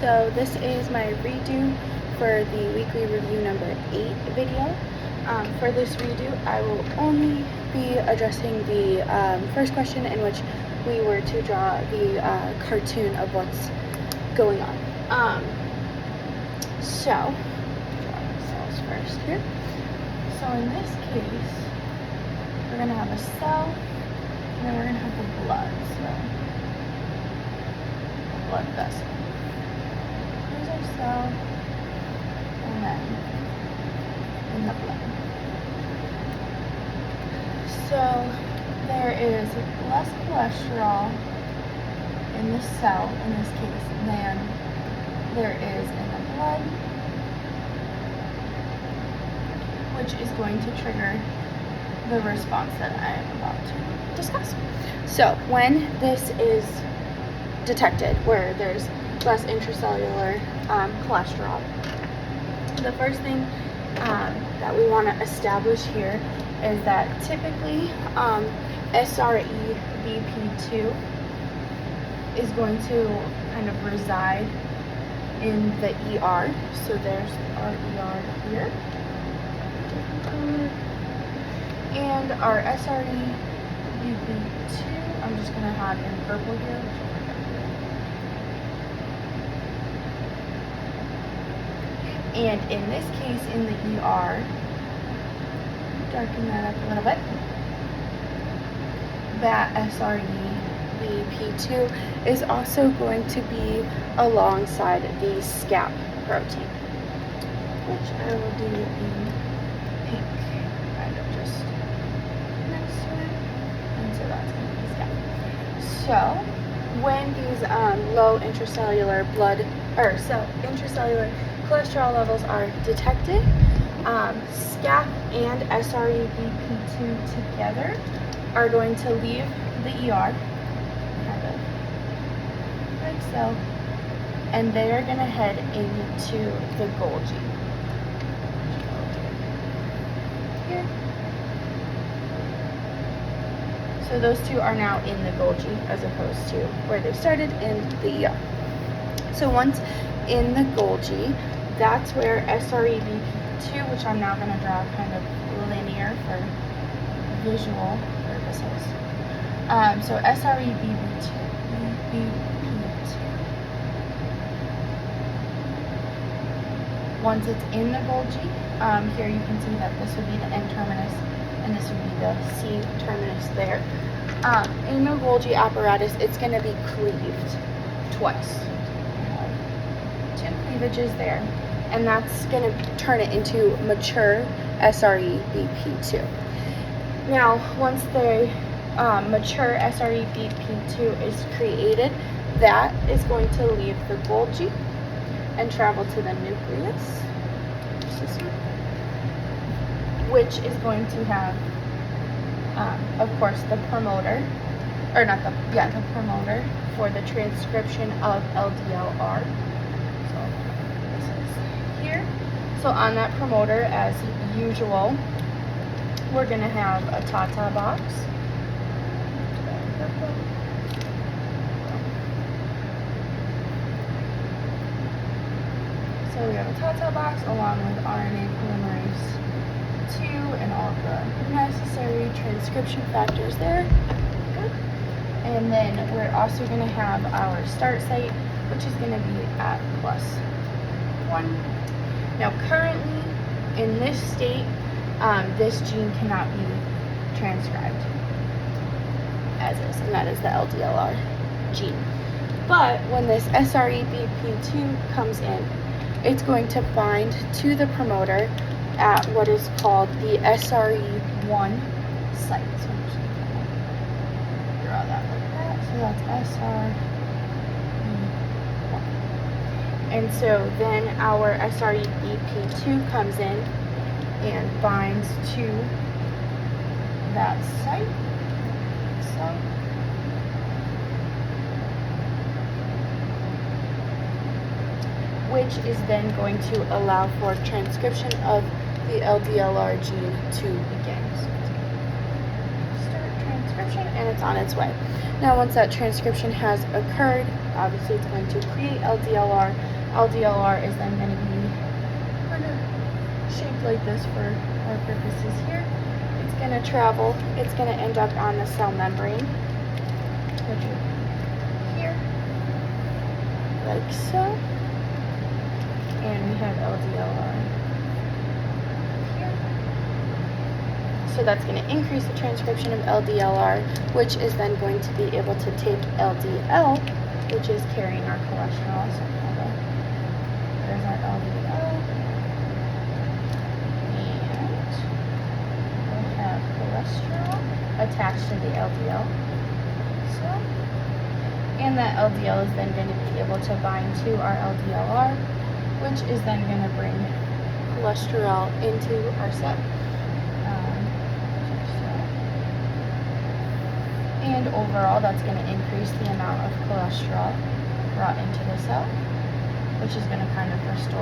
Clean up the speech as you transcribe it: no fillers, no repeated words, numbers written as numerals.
So this is my redo for the weekly review number 8 video. For this redo, I will only be addressing the first question, in which we were to draw the cartoon of what's going on. So, draw the cells first here. So in this case, we're going to have a cell, and then we're going to have the blood. So blood vessel. Here's our cell, and then in the blood. So there is less cholesterol in the cell, in this case, than there is in the blood, which is going to trigger the response that I am about to discuss. So when this is detected, where there's less intracellular cholesterol, the first thing that we want to establish here is that typically SREBP2 is going to kind of reside in the ER. So there's our ER here. And our SREBP2, I'm just going to have in purple here. And in this case, in the ER, darken that up a little bit, that SREBP2 is also going to be alongside the SCAP protein, which I will do in pink, kind of just next to it, and so that's going to be SCAP. So when these low intracellular intracellular cholesterol levels are detected, SCAP and SREBP2 together are going to leave the ER, kind of like so, and they are going to head into the Golgi. Here. So those two are now in the Golgi as opposed to where they started in the ER. So once in the Golgi, that's where SREBP2, which I'm now going to draw kind of linear for visual purposes. So SREBP2, once it's in the Golgi, here you can see that this would be the N terminus and this would be the C terminus there. In the Golgi apparatus, it's going to be cleaved twice. Two cleavages there, and that's going to turn it into mature SREBP2. Now, once the mature SREBP2 is created, that is going to leave the Golgi and travel to the nucleus, which is going to have, of course, the promoter, the promoter for the transcription of LDLR. Here. So on that promoter, as usual, we're going to have a Tata box. So we have a Tata box along with RNA polymerase 2 and all the necessary transcription factors there. Good. And then we're also going to have our start site, which is going to be at +1. Now currently, in this state, this gene cannot be transcribed as is, and that is the LDLR gene. But when this SREBP2 comes in, it's going to bind to the promoter at what is called the SRE1 site. So I'm just going to draw that like that. So that's SRE1. And so then our SREBP2 comes in and binds to that site. Which is then going to allow for transcription of the LDLR gene to begin. So start transcription. transcription, and it's on its way. Now, once that transcription has occurred, obviously it's going to create LDLR. LDLR is then going to be kind of shaped like this for our purposes here. It's going to travel. It's going to end up on the cell membrane, which is here, like so. And we have LDLR here. So that's going to increase the transcription of LDLR, which is then going to be able to take LDL, which is carrying our cholesterol. So there's our LDL. And we'll have cholesterol attached to the LDL. So, and that LDL is then going to be able to bind to our LDLR, which is then going to bring cholesterol into our cell. And overall, that's going to increase the amount of cholesterol brought into the cell, which is going to kind of restore